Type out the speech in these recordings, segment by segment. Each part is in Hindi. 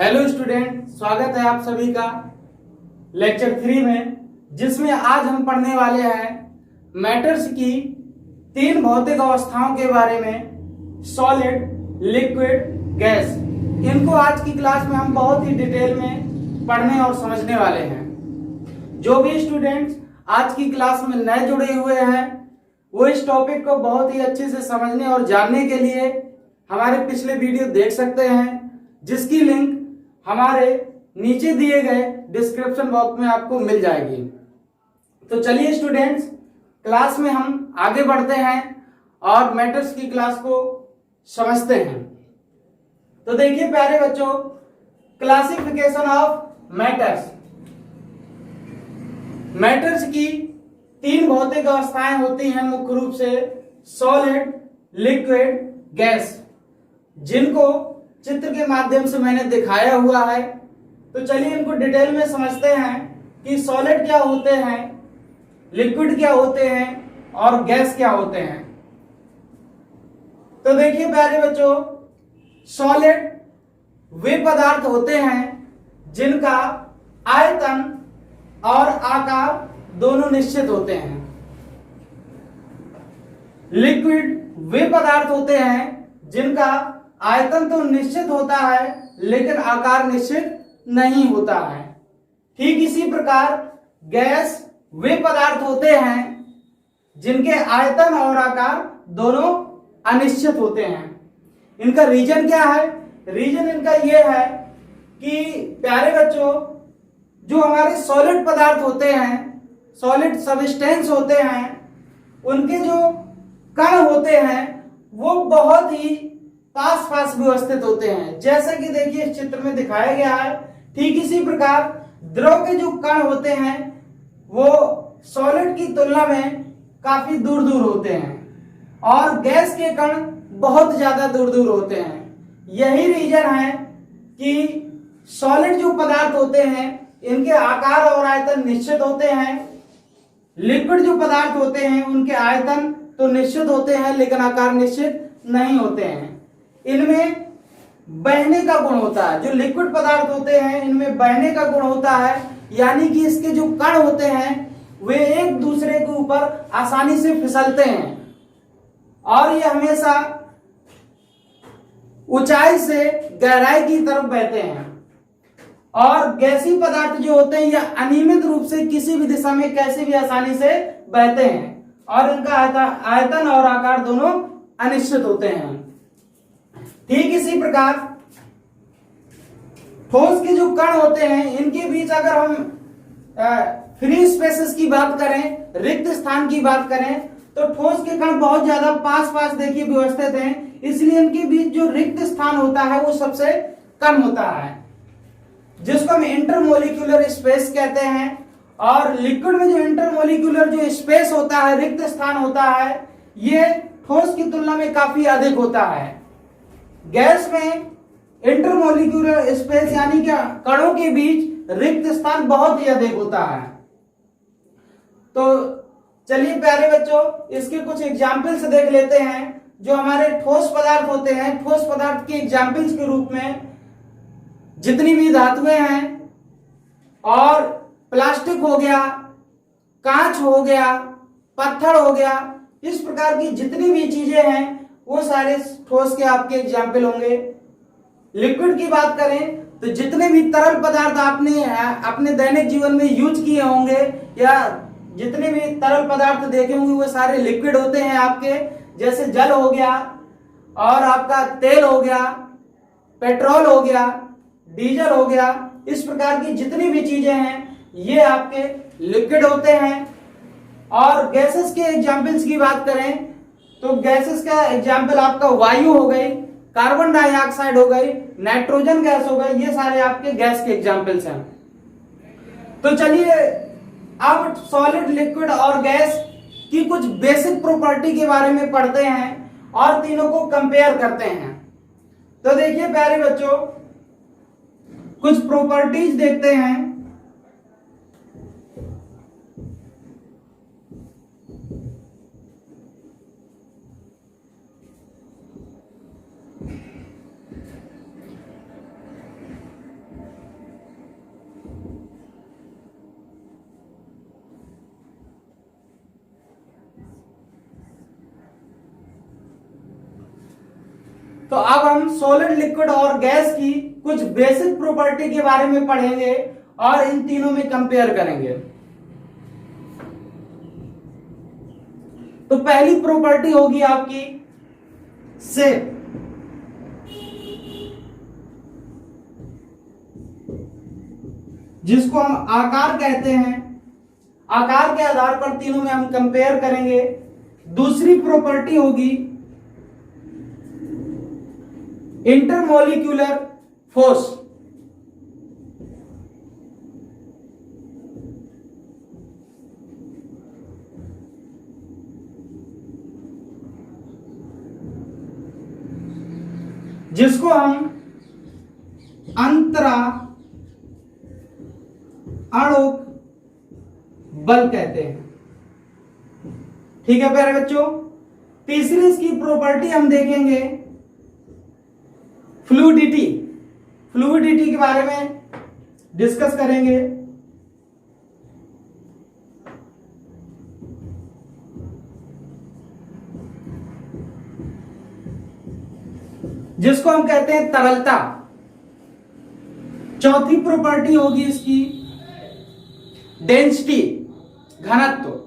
हेलो स्टूडेंट, स्वागत है आप सभी का लेक्चर 3 में, जिसमें आज हम पढ़ने वाले हैं मैटर्स की 3 भौतिक अवस्थाओं के बारे में, सॉलिड, लिक्विड, गैस। इनको आज की क्लास में हम बहुत ही डिटेल में पढ़ने और समझने वाले हैं। जो भी स्टूडेंट्स आज की क्लास में नए जुड़े हुए हैं वो इस टॉपिक को बहुत ही अच्छे से समझने और जानने के लिए हमारे पिछले वीडियो देख सकते हैं, जिसकी लिंक हमारे नीचे दिए गए डिस्क्रिप्शन बॉक्स में आपको मिल जाएगी। तो चलिए स्टूडेंट्स, क्लास में हम आगे बढ़ते हैं और मैटर्स की क्लास को समझते हैं। तो देखिए प्यारे बच्चों, क्लासिफिकेशन ऑफ मैटर्स। मैटर्स की 3 भौतिक अवस्थाएं होती हैं मुख्य रूप से, सॉलिड, लिक्विड, गैस, जिनको चित्र के माध्यम से मैंने दिखाया हुआ है। तो चलिए इनको डिटेल में समझते हैं कि सॉलिड क्या होते हैं, लिक्विड क्या होते हैं और गैस क्या होते हैं। तो देखिए प्यारे बच्चों, सॉलिड वे पदार्थ होते हैं जिनका आयतन और आकार दोनों निश्चित होते हैं। लिक्विड वे पदार्थ होते हैं जिनका आयतन तो निश्चित होता है लेकिन आकार निश्चित नहीं होता है। ठीक इसी प्रकार गैस वे पदार्थ होते हैं जिनके आयतन और आकार दोनों अनिश्चित होते हैं। इनका रीजन क्या है? रीजन इनका यह है कि प्यारे बच्चों, जो हमारे सॉलिड पदार्थ होते हैं, सॉलिड सब्सटेंस होते हैं, उनके जो कण होते हैं वो बहुत ही पास पास व्यवस्थित होते हैं। जैसा कि देखिए इस चित्र में दिखाया गया है, ठीक इसी प्रकार द्रव के जो कण होते हैं वो सॉलिड की तुलना में काफी दूर दूर होते हैं और गैस के कण बहुत ज्यादा दूर दूर होते हैं। यही रीजन है कि सॉलिड जो पदार्थ होते हैं इनके आकार और आयतन निश्चित होते हैं, लिक्विड जो पदार्थ होते हैं उनके आयतन तो निश्चित होते हैं लेकिन आकार निश्चित नहीं होते हैं। इनमें बहने का गुण होता है। जो लिक्विड पदार्थ होते हैं इनमें बहने का गुण होता है, यानी कि इसके जो कण होते हैं वे एक दूसरे के ऊपर आसानी से फिसलते हैं और ये हमेशा ऊंचाई से गहराई की तरफ बहते हैं। और गैसीय पदार्थ जो होते हैं ये अनियमित रूप से किसी भी दिशा में कैसे भी आसानी से बहते हैं और इनका आयतन और आकार दोनों अनिश्चित होते हैं। ठीक इसी प्रकार ठोस के जो कण होते हैं इनके बीच अगर हम फ्री स्पेसेस की बात करें, रिक्त स्थान की बात करें, तो ठोस के कण बहुत ज्यादा पास पास देखिए व्यवस्थित हैं, इसलिए इनके बीच जो रिक्त स्थान होता है वो सबसे कम होता है, जिसको हम इंटरमोलिक्यूलर स्पेस कहते हैं। और लिक्विड में जो इंटरमोलिक्यूलर जो स्पेस होता है, रिक्त स्थान होता है, ये ठोस की तुलना में काफी अधिक होता है। गैस में इंटरमोलिक्यूलर स्पेस यानी कि कणों के बीच रिक्त स्थान बहुत ही अधिक होता है। तो चलिए प्यारे बच्चों, इसके कुछ एग्जाम्पल्स देख लेते हैं। जो हमारे ठोस पदार्थ होते हैं, ठोस पदार्थ के एग्जाम्पल्स के रूप में जितनी भी धातुएं हैं और प्लास्टिक हो गया, कांच हो गया, पत्थर हो गया, इस प्रकार की जितनी भी चीजें हैं वो सारे ठोस के आपके एग्जाम्पल होंगे। लिक्विड की बात करें तो जितने भी तरल पदार्थ आपने अपने दैनिक जीवन में यूज किए होंगे या जितने भी तरल पदार्थ देखे होंगे वो सारे लिक्विड होते हैं आपके। जैसे जल हो गया और आपका तेल हो गया, पेट्रोल हो गया, डीजल हो गया, इस प्रकार की जितनी भी चीजें हैं ये आपके लिक्विड होते हैं। और गैसेस के एग्जाम्पल्स की बात करें तो गैसेस का एग्जाम्पल आपका वायु हो गई, कार्बन डाइऑक्साइड हो गई, नाइट्रोजन गैस हो गई, ये सारे आपके गैस के एग्जाम्पल्स हैं। तो चलिए अब सॉलिड, लिक्विड और गैस की कुछ बेसिक प्रॉपर्टी के बारे में पढ़ते हैं और तीनों को कंपेयर करते हैं। तो देखिए प्यारे बच्चों, कुछ प्रॉपर्टीज देखते हैं। तो अब हम सॉलिड, लिक्विड और गैस की कुछ बेसिक प्रॉपर्टी के बारे में पढ़ेंगे और इन तीनों में कंपेयर करेंगे। तो पहली प्रॉपर्टी होगी आपकी शेप, जिसको हम आकार कहते हैं। आकार के आधार पर तीनों में हम कंपेयर करेंगे। दूसरी प्रॉपर्टी होगी इंटरमोलिक्यूलर फोर्स, जिसको हम अंतरा आणुक बल कहते हैं। ठीक है प्यारे बच्चों। तीसरी इसकी प्रॉपर्टी हम देखेंगे फ्लूइडिटी। फ्लूइडिटी के बारे में डिस्कस करेंगे। जिसको हम कहते हैं तरलता। चौथी प्रॉपर्टी होगी इसकी डेंसिटी, घनत्व।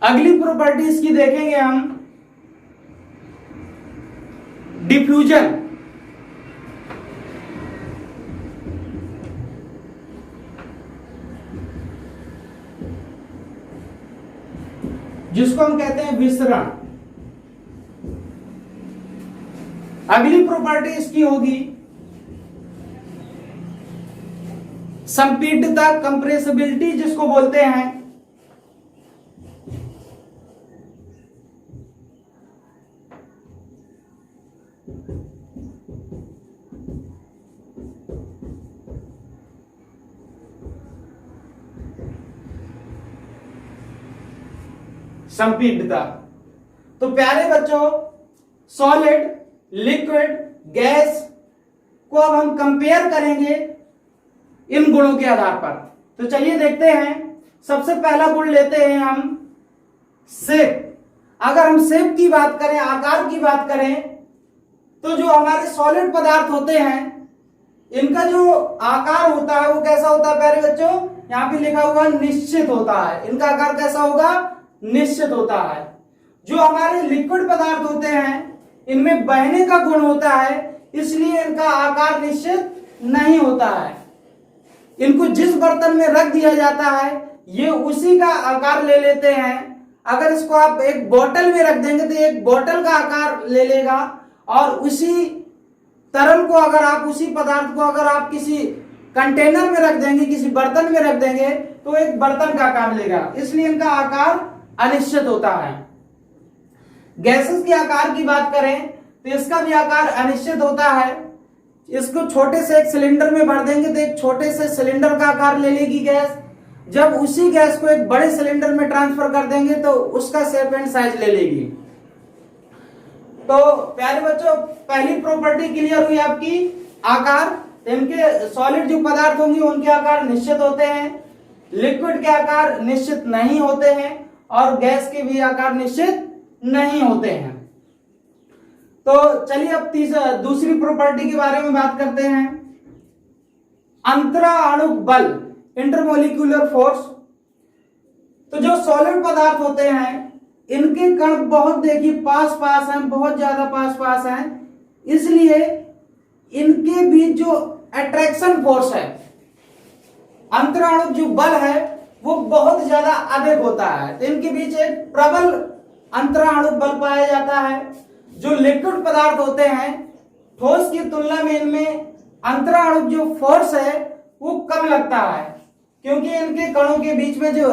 अगली प्रॉपर्टी इसकी देखेंगे हम डिफ्यूजन। जिसको हम कहते हैं विसरण। अगली प्रॉपर्टी इसकी होगी संपीड्यता, कंप्रेसिबिलिटी जिसको बोलते हैं। संपीड्यता। तो प्यारे बच्चों, सॉलिड, लिक्विड, गैस को अब हम कंपेयर करेंगे इन गुणों के आधार पर। तो चलिए देखते हैं। सबसे पहला गुण लेते हैं हम शेप। अगर हम शेप की बात करें, आकार की बात करें, तो जो हमारे सॉलिड पदार्थ होते हैं, इनका जो आकार होता है वो कैसा होता है प्यारे बच्चों? यहां पे लिखा हुआ निश्चित होता है। इनका आकार कैसा होगा? निश्चित होता है। जो हमारे लिक्विड पदार्थ होते हैं, इनमें बहने का गुण होता है, इसलिए इनका आकार निश्चित नहीं होता है। इनको जिस बर्तन में रख दिया जाता है, ये उसी का आकार ले लेते हैं। अगर इसको आप एक बोतल में रख देंगे तो एक बोतल का आकार ले लेगा, और उसी तरल को अगर आप, उसी पदार्थ को अगर आप किसी कंटेनर में रख देंगे, किसी बर्तन में रख देंगे, तो एक बर्तन का आकार लेगा। इसलिए इनका आकार अनिश्चित होता है। गैसेस के आकार की बात करें तो इसका भी आकार अनिश्चित होता है। इसको छोटे से एक सिलेंडर में भर देंगे तो एक छोटे से सिलेंडर का आकार ले लेगी गैस। जब उसी गैस को एक बड़े सिलेंडर में ट्रांसफर कर देंगे तो उसका शेप एंड साइज ले लेगी। तो प्यारे बच्चों, पहली प्रॉपर्टी क्लियर हुई आपकी, आकार। इनके सॉलिड जो पदार्थ होंगे उनके आकार निश्चित होते हैं, लिक्विड के आकार निश्चित नहीं होते हैं, और गैस के भी आकार निश्चित नहीं होते हैं। तो चलिए अब दूसरी प्रॉपर्टी के बारे में बात करते हैं, अंतरा आणुक बल, इंटरमोलिक्यूलर फोर्स। तो जो सॉलिड पदार्थ होते हैं, इनके कण बहुत देखिए पास पास हैं, बहुत ज्यादा पास पास हैं, इसलिए इनके बीच जो अट्रैक्शन फोर्स है, अंतराणुक जो बल है, वो बहुत ज्यादा अधिक होता है। तो इनके बीच एक प्रबल अंतराणुक बल पाया जाता है। जो लिक्विड पदार्थ होते हैं, ठोस की तुलना में इनमें अंतराणुक जो फोर्स है वो कम लगता है, क्योंकि इनके कणों के बीच में जो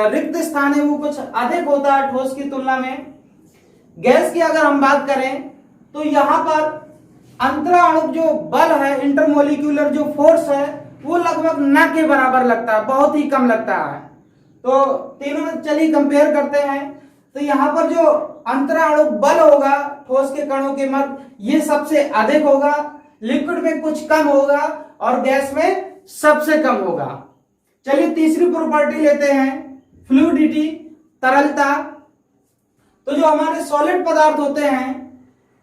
रिक्त स्थान है वो कुछ अधिक होता है ठोस की तुलना में। गैस की अगर हम बात करें तो यहां पर अंतराणुक जो बल है, इंटरमोलिक्यूलर जो फोर्स है, वो लगभग न के बराबर लगता है, बहुत ही कम लगता है। तो तीनों चलिए कंपेयर करते हैं। तो यहाँ पर जो अंतराणुक बल होगा ठोस के कणों के मध्य, ये सबसे अधिक होगा, लिक्विड में कुछ कम होगा और गैस में सबसे कम होगा। चलिए तीसरी प्रॉपर्टी लेते हैं, फ्लूइडिटी, तरलता। तो जो हमारे सॉलिड पदार्थ होते हैं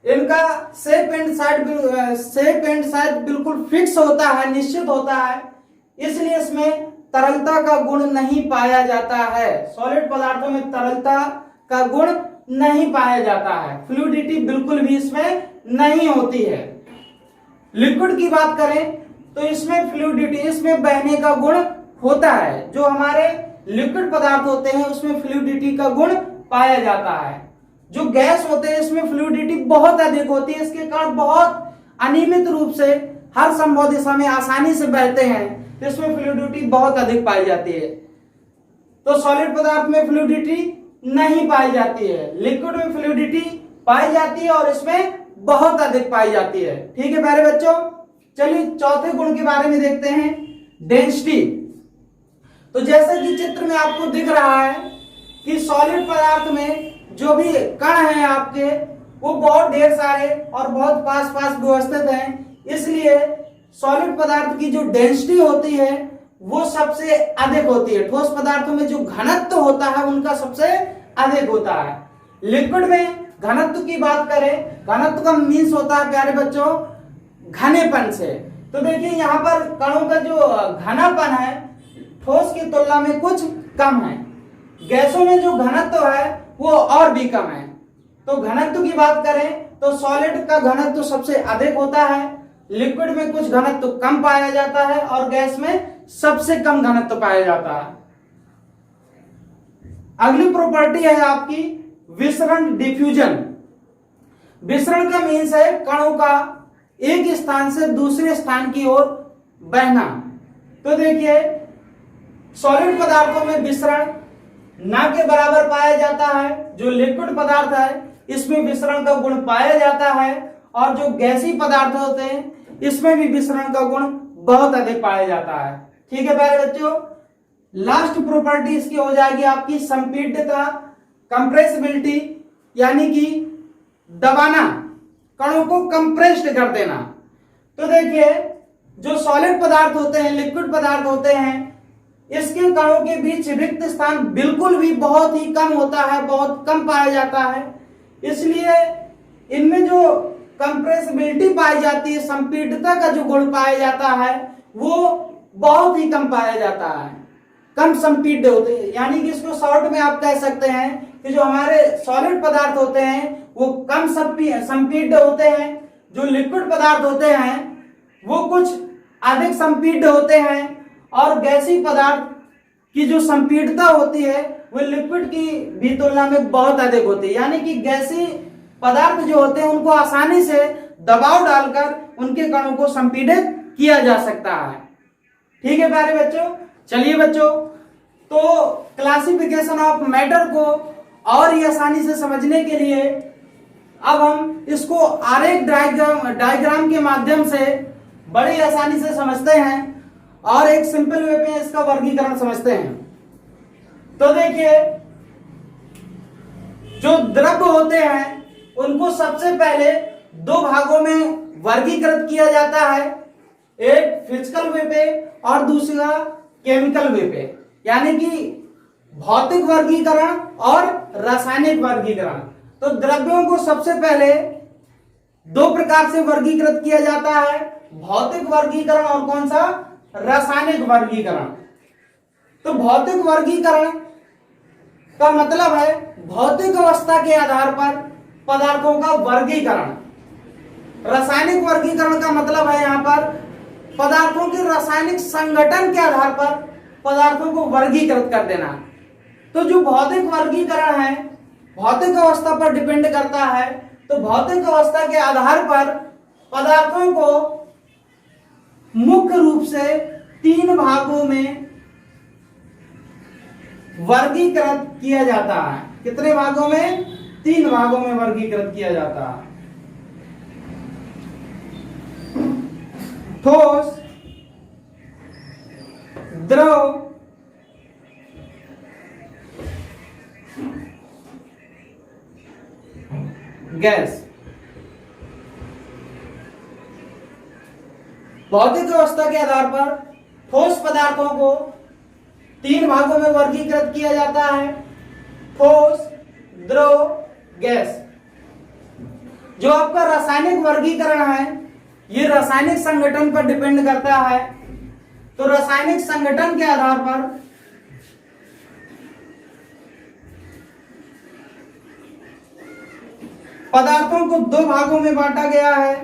इनका शेप एंड साइज बिल्कुल फिक्स होता है, निश्चित होता है, इसलिए इसमें तरलता का गुण नहीं पाया जाता है। सॉलिड पदार्थों में तरलता का गुण नहीं पाया जाता है, फ्लूइडिटी बिल्कुल भी इसमें नहीं होती है। लिक्विड की बात करें तो इसमें फ्लूइडिटी, इसमें बहने का गुण होता है। जो हमारे लिक्विड पदार्थ होते हैं उसमें फ्लूइडिटी का गुण पाया जाता है। जो गैस होते हैं इसमें फ्लूइडिटी बहुत अधिक होती है, इसके कारण बहुत अनियमित रूप से हर संभव दिशा में आसानी से बहते हैं, तो इसमें फ्लूइडिटी बहुत अधिक पाई जाती है। तो सॉलिड पदार्थ में फ्लूइडिटी नहीं पाई जाती है, लिक्विड में फ्लूइडिटी पाई जाती है और इसमें बहुत अधिक पाई जाती है। ठीक है प्यारे बच्चों, चलिए चौथे गुण के बारे में देखते हैं, डेंसिटी। तो जैसे कि चित्र में आपको दिख रहा है कि सॉलिड पदार्थ में जो भी कण हैं आपके वो बहुत ढेर सारे और बहुत पास पास व्यवस्थित हैं, इसलिए सॉलिड पदार्थ की जो डेंसिटी होती है वो सबसे अधिक होती है। ठोस पदार्थों में जो घनत्व होता है उनका सबसे अधिक होता है। लिक्विड में घनत्व की बात करें, घनत्व का मीन्स होता है प्यारे बच्चों घनेपन से। तो देखिए यहाँ पर कणों का जो घनापन है ठोस की तुलना में कुछ कम है। गैसों में जो घनत्व है वो और भी कम है। तो घनत्व की बात करें तो सॉलिड का घनत्व सबसे अधिक होता है, लिक्विड में कुछ घनत्व कम पाया जाता है और गैस में सबसे कम घनत्व पाया जाता है। अगली प्रॉपर्टी है आपकी विसरण, डिफ्यूजन। विसरण का मीन्स है कणों का एक स्थान से दूसरे स्थान की ओर बहना। तो देखिए सॉलिड पदार्थों में विसरण ना के बराबर पाया जाता है, जो लिक्विड पदार्थ है इसमें विसरण का गुण पाया जाता है, और जो गैसीय पदार्थ होते हैं इसमें भी विसरण का गुण बहुत अधिक पाया जाता है। ठीक है प्यारे बच्चों, लास्ट प्रॉपर्टी इसकी हो जाएगी आपकी संपीड्यता, कंप्रेसिबिलिटी, यानी कि दबाना, कणों को कंप्रेस्ड कर देना। तो देखिए जो सॉलिड पदार्थ होते हैं, लिक्विड पदार्थ होते हैं, इसके कणों के बीच रिक्त स्थान बिल्कुल भी बहुत ही कम होता है, बहुत कम पाया जाता है, इसलिए इनमें जो कंप्रेसिबिलिटी पाई जाती है, संपीड्यता का जो गुण पाया जाता है वो बहुत ही कम पाया जाता है, कम संपीड्य होते हैं। यानी कि इसको शॉर्ट में आप कह सकते हैं कि जो हमारे सॉलिड पदार्थ होते हैं वो कम संपीड्य होते हैं, जो लिक्विड पदार्थ होते हैं वो कुछ अधिक संपीड्य होते हैं, और गैसीय पदार्थ की जो संपीड्यता होती है वो लिक्विड की भी तुलना में बहुत अधिक होती है। यानी कि गैसीय पदार्थ जो होते हैं उनको आसानी से दबाव डालकर उनके कणों को संपीडित किया जा सकता है। ठीक है प्यारे बच्चों, चलिए बच्चों, तो क्लासिफिकेशन ऑफ मैटर को और ही आसानी से समझने के लिए अब हम इसको आरेख डायग्राम के माध्यम से बड़ी आसानी से समझते हैं और एक सिंपल वे में इसका वर्गीकरण समझते हैं। तो देखिए जो द्रव्य होते हैं उनको सबसे पहले दो भागों में वर्गीकृत किया जाता है, एक फिजिकल वे पे और दूसरा केमिकल वे पे, यानी कि भौतिक वर्गीकरण और रासायनिक वर्गीकरण। तो द्रव्यों को सबसे पहले दो प्रकार से वर्गीकृत किया जाता है, भौतिक वर्गीकरण और कौन सा, रासायनिक वर्गीकरण। तो भौतिक वर्गीकरण का मतलब है भौतिक अवस्था के आधार पर पदार्थों का वर्गीकरण। रासायनिक वर्गीकरण का मतलब है यहाँ पर पदार्थों के रासायनिक संगठन के आधार पर पदार्थों को वर्गीकृत कर देना। तो जो भौतिक वर्गीकरण है भौतिक अवस्था पर डिपेंड करता है, तो भौतिक अवस्था के आधार पर पदार्थों को मुख्य रूप से तीन भागों में वर्गीकृत किया जाता है। कितने भागों में, तीन भागों में वर्गीकृत किया जाता है। ठोस, द्रव, गैस। भौतिक अवस्था के आधार पर ठोस पदार्थों को 3 भागों में वर्गीकृत किया जाता है, ठोस, द्रव, गैस। जो आपका रासायनिक वर्गीकरण है ये रासायनिक संगठन पर डिपेंड करता है। तो रासायनिक संगठन के आधार पर पदार्थों को 2 भागों में बांटा गया है,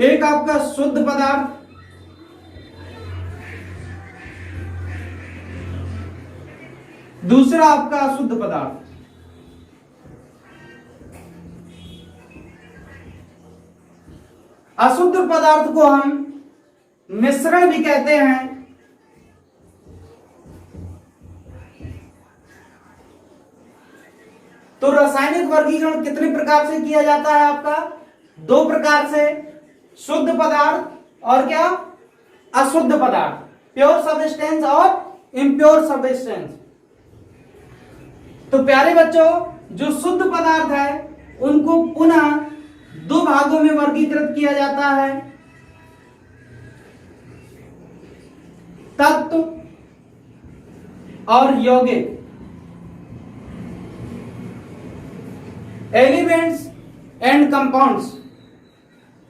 एक आपका शुद्ध पदार्थ, दूसरा आपका अशुद्ध पदार्थ। अशुद्ध पदार्थ को हम मिश्रण भी कहते हैं। तो रासायनिक वर्गीकरण कितने प्रकार से किया जाता है आपका? 2 प्रकार से, शुद्ध पदार्थ और क्या, अशुद्ध पदार्थ, प्योर सब्सटेंस और इम्प्योर सब्सटेंस। तो प्यारे बच्चों, जो शुद्ध पदार्थ है उनको पुनः 2 भागों में वर्गीकृत किया जाता है, तत्व और यौगिक। Elements and compounds.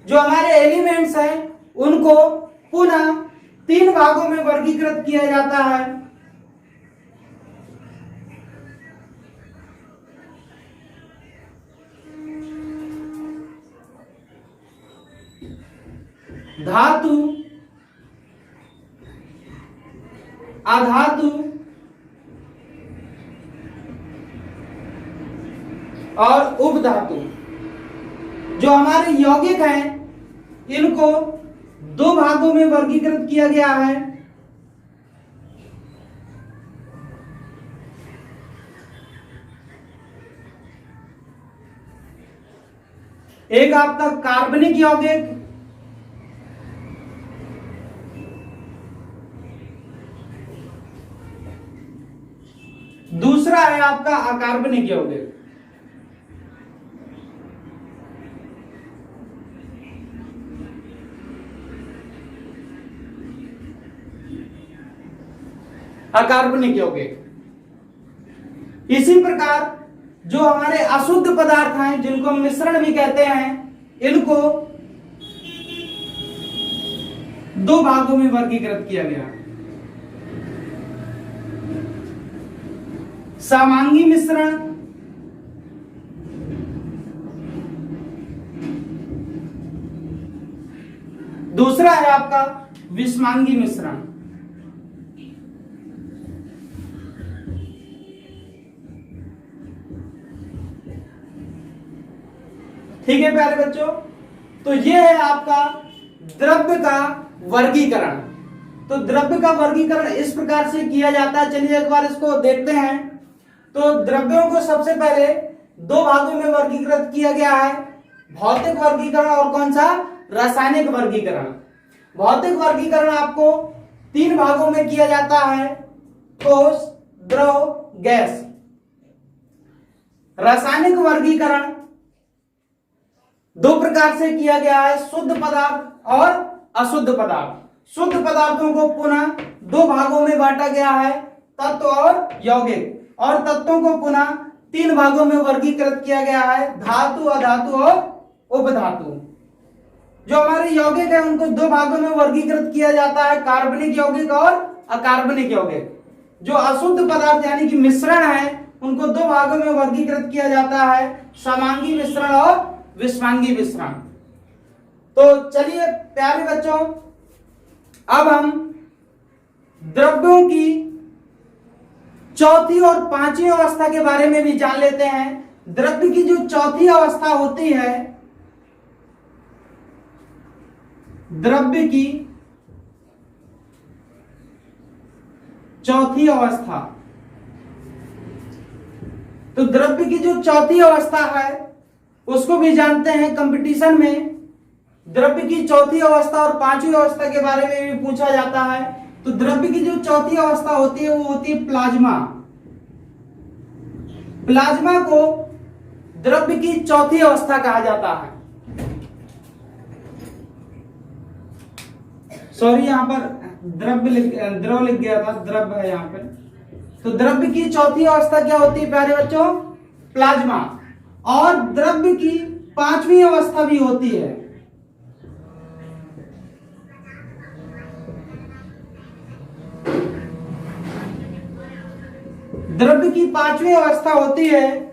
जो हमारे एलिमेंट्स हैं उनको पुनः 3 भागों में वर्गीकृत किया जाता है, धातु, अधातु और उपधातु। जो हमारे यौगिक हैं इनको 2 भागों में वर्गीकृत किया गया है, एक आपका कार्बनिक यौगिक, दूसरा है आपका अकार्बनिक यौगिक। अकार्बनिक यौगिक। इसी प्रकार जो हमारे अशुद्ध पदार्थ हैं जिनको मिश्रण भी कहते हैं, इनको 2 भागों में वर्गीकृत किया गया, समांगी मिश्रण दूसरा है आपका विषमांगी मिश्रण। ठीक है प्यारे बच्चों, तो ये है आपका द्रव्य का वर्गीकरण। तो द्रव्य का वर्गीकरण इस प्रकार से किया जाता है। चलिए एक बार इसको देखते हैं। तो द्रव्यों को सबसे पहले 2 भागों में वर्गीकृत किया गया है, भौतिक वर्गीकरण और कौन सा, रासायनिक वर्गीकरण। भौतिक वर्गीकरण आपको 3 भागों में किया जाता है, ठोस, द्रव, गैस। रासायनिक वर्गीकरण 2 प्रकार से किया गया है, शुद्ध पदार्थ और अशुद्ध पदार्थ। शुद्ध पदार्थों को पुनः 2 भागों में बांटा गया है, तत्व और यौगिक, और तत्वों को पुनः 3 भागों में वर्गीकृत किया गया है, धातु, अधातु और उपधातु। जो हमारे यौगिक है उनको 2 भागों में वर्गीकृत किया जाता है, कार्बनिक यौगिक और अकार्बनिक यौगिक। जो अशुद्ध पदार्थ यानी कि मिश्रण है उनको 2 भागों में वर्गीकृत किया जाता है, समांगी मिश्रण और विषमांगी मिश्रण। तो चलिए प्यारे बच्चों, अब हम द्रव्यों की चौथी और 5वीं अवस्था के बारे में भी जान लेते हैं। द्रव्य की जो चौथी अवस्था होती है, द्रव्य की चौथी अवस्था, तो द्रव्य की जो चौथी अवस्था है उसको भी जानते हैं कंपटीशन में। द्रव्य की चौथी अवस्था और 5वीं अवस्था के बारे में भी पूछा जाता है। तो द्रव्य की जो चौथी अवस्था होती है वो होती है प्लाज्मा। प्लाज्मा को द्रव्य की चौथी अवस्था कहा जाता है। सॉरी, यहां पर द्रव लिख गया था, द्रव्य है यहां पर। तो द्रव्य की चौथी अवस्था क्या होती है प्यारे बच्चों? प्लाज्मा। और द्रव्य की पांचवी अवस्था भी होती है। द्रव्य की पांचवी अवस्था होती है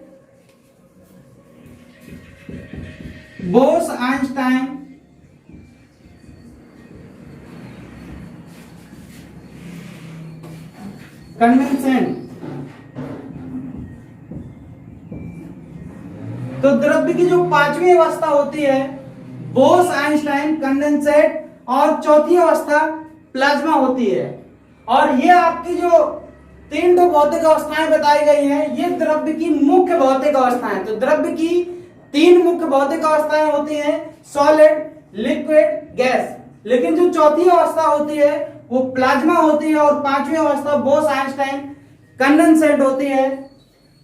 बोस-आइंस्टाइन कंडेंसेट। तो द्रव्य की जो पांचवी अवस्था होती है बोस-आइंस्टाइन कंडेंसेट, और चौथी अवस्था प्लाज्मा होती है। और ये आपकी जो तीन भौतिक अवस्थाएं बताई गई हैं, ये द्रव्य की मुख्य भौतिक अवस्थाएं। तो द्रव्य की तीन मुख्य भौतिक अवस्थाएं होती हैं, सॉलिड, लिक्विड, गैस। लेकिन जो चौथी अवस्था होती है वो प्लाज्मा होती है, और पांचवी अवस्था बोस-आइंस्टाइन कंडेंसेट होती है।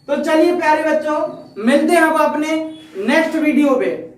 तो चलिए प्यारे बच्चों, मिलते हैं अब अपने नेक्स्ट वीडियो पे।